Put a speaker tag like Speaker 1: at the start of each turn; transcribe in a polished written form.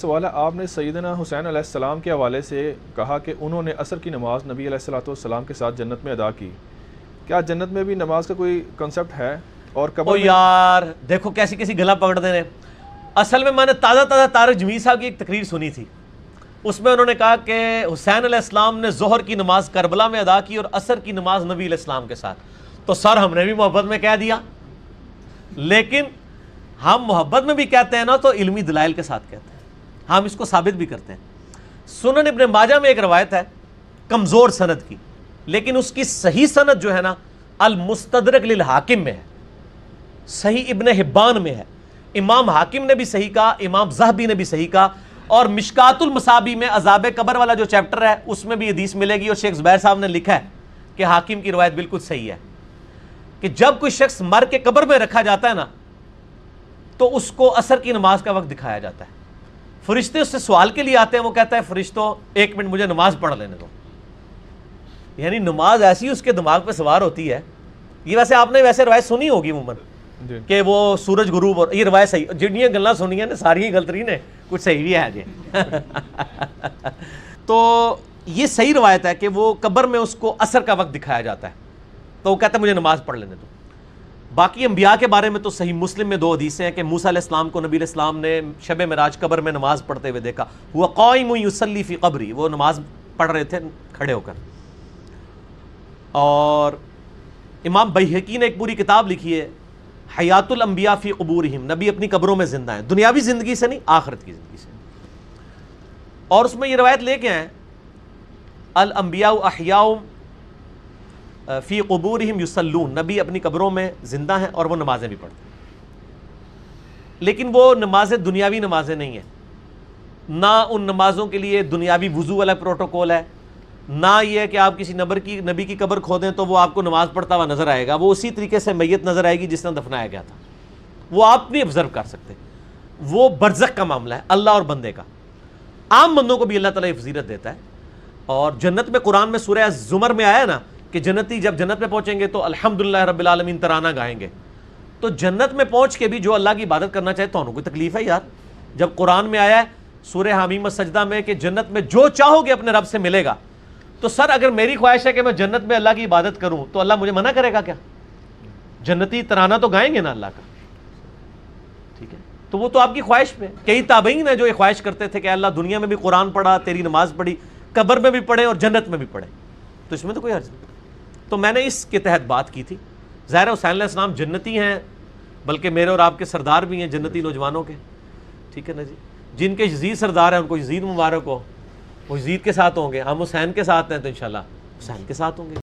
Speaker 1: سوال ہے، آپ نے سیدنا حسین علیہ السلام کے حوالے سے کہا کہ انہوں نے عصر کی نماز نبی علیہ الصلوۃ والسلام کے ساتھ جنت میں ادا کی. کیا جنت میں بھی نماز کا کوئی کنسپٹ ہے؟ اور قبر میں
Speaker 2: یار دیکھو کیسی کیسی گلا پکڑ دے رہے. اصل میں نے تازہ طارق جمیل صاحب کی ایک تقریر سنی تھی. اس میں انہوں نے کہا کہ حسین علیہ السلام نے ظہر کی نماز کربلا میں ادا کی اور عصر کی نماز نبی علیہ السلام کے ساتھ. تو سر ہم نے بھی محبت میں کہہ دیا، لیکن ہم محبت میں بھی کہتے ہیں نا تو علمی دلائل کے ساتھ کہتے ہیں، ہم اس کو ثابت بھی کرتے ہیں. سنن ابن ماجہ میں ایک روایت ہے کمزور سند کی، لیکن اس کی صحیح سند جو ہے نا المستدرک للحاکم میں ہے، صحیح ابن حبان میں ہے. امام حاکم نے بھی صحیح کہا، امام ذہبی نے بھی صحیح کہا، اور مشکات المصابیح میں عذاب قبر والا جو چیپٹر ہے اس میں بھی حدیث ملے گی. اور شیخ زبیر صاحب نے لکھا ہے کہ حاکم کی روایت بالکل صحیح ہے کہ جب کوئی شخص مر کے قبر میں رکھا جاتا ہے نا تو اس کو عصر کی نماز کا وقت دکھایا جاتا ہے. فرشتے اس سے سوال کے لیے آتے ہیں، وہ کہتا ہے فرشتوں ایک منٹ مجھے نماز پڑھ لینے دو. یعنی نماز ایسی اس کے دماغ پہ سوار ہوتی ہے. یہ ویسے آپ نے روایت سنی ہوگی عموماً کہ وہ سورج غروب، اور یہ روایت صحیح، جنیاں گلاں سنی ہیں ساری غلط رہی نے، کچھ صحیح بھی ہے جی. تو یہ صحیح روایت ہے کہ وہ قبر میں اس کو عصر کا وقت دکھایا جاتا ہے، تو وہ کہتا ہے مجھے نماز پڑھ لینے دو. باقی انبیاء کے بارے میں تو صحیح مسلم میں 2 حدیثیں ہیں کہ موسیٰ علیہ السلام کو نبی علیہ السلام نے شب معراج قبر میں نماز پڑھتے ہوئے دیکھا. ہوا قائم یصلی فی قبری، وہ نماز پڑھ رہے تھے کھڑے ہو کر. اور امام بیہقی نے ایک پوری کتاب لکھی ہے حیات الانبیاء فی قبورہم، نبی اپنی قبروں میں زندہ ہیں، دنیاوی زندگی سے نہیں آخرت کی زندگی سے. اور اس میں یہ روایت لے کے ہیں الانبیاء احیاء فی قبورہم یصلون، نبی اپنی قبروں میں زندہ ہیں اور وہ نمازیں بھی پڑھتے ہیں. لیکن وہ نمازیں دنیاوی نمازیں نہیں ہیں، نہ ان نمازوں کے لیے دنیاوی وضو والا پروٹوکول ہے، نہ یہ ہے کہ آپ کسی نبی کی قبر کھودیں تو وہ آپ کو نماز پڑھتا ہوا نظر آئے گا. وہ اسی طریقے سے میت نظر آئے گی جس طرح دفنایا گیا تھا. وہ آپ نہیں آبزرو کر سکتے. وہ برزخ کا معاملہ ہے اللہ اور بندے کا. عام بندوں کو بھی اللہ تعالیٰ فضیلت دیتا ہے. اور جنت میں قرآن میں سورہ زمر میں آیا نا کہ جنتی جب جنت میں پہنچیں گے تو الحمدللہ رب العالمین ترانہ گائیں گے. تو جنت میں پہنچ کے بھی جو اللہ کی عبادت کرنا چاہے تو انہوں کوئی تکلیف ہے یار؟ جب قرآن میں آیا ہے سورہ حمیم السجدہ میں کہ جنت میں جو چاہو گے اپنے رب سے ملے گا، تو سر اگر میری خواہش ہے کہ میں جنت میں اللہ کی عبادت کروں تو اللہ مجھے منع کرے گا کیا؟ جنتی ترانہ تو گائیں گے نا اللہ کا. ٹھیک ہے، تو وہ تو آپ کی خواہش پہ. کئی تابعین ہیں جو یہ خواہش کرتے تھے کہ اللہ دنیا میں بھی قرآن پڑھا، تیری نماز پڑھی، قبر میں بھی پڑھے اور جنت میں بھی پڑھے، تو اس میں تو کوئی حرج نہیں. تو میں نے اس کے تحت بات کی تھی. ظاہر حسین علیہ السلام جنتی ہیں، بلکہ میرے اور آپ کے سردار بھی ہیں جنتی نوجوانوں کے. ٹھیک ہے نا جی. جن کے یزید سردار ہیں ان کو یزید مبارک ہو، وہ یزید کے ساتھ ہوں گے. ہم حسین کے ساتھ ہیں تو انشاءاللہ حسین کے ساتھ ہوں گے.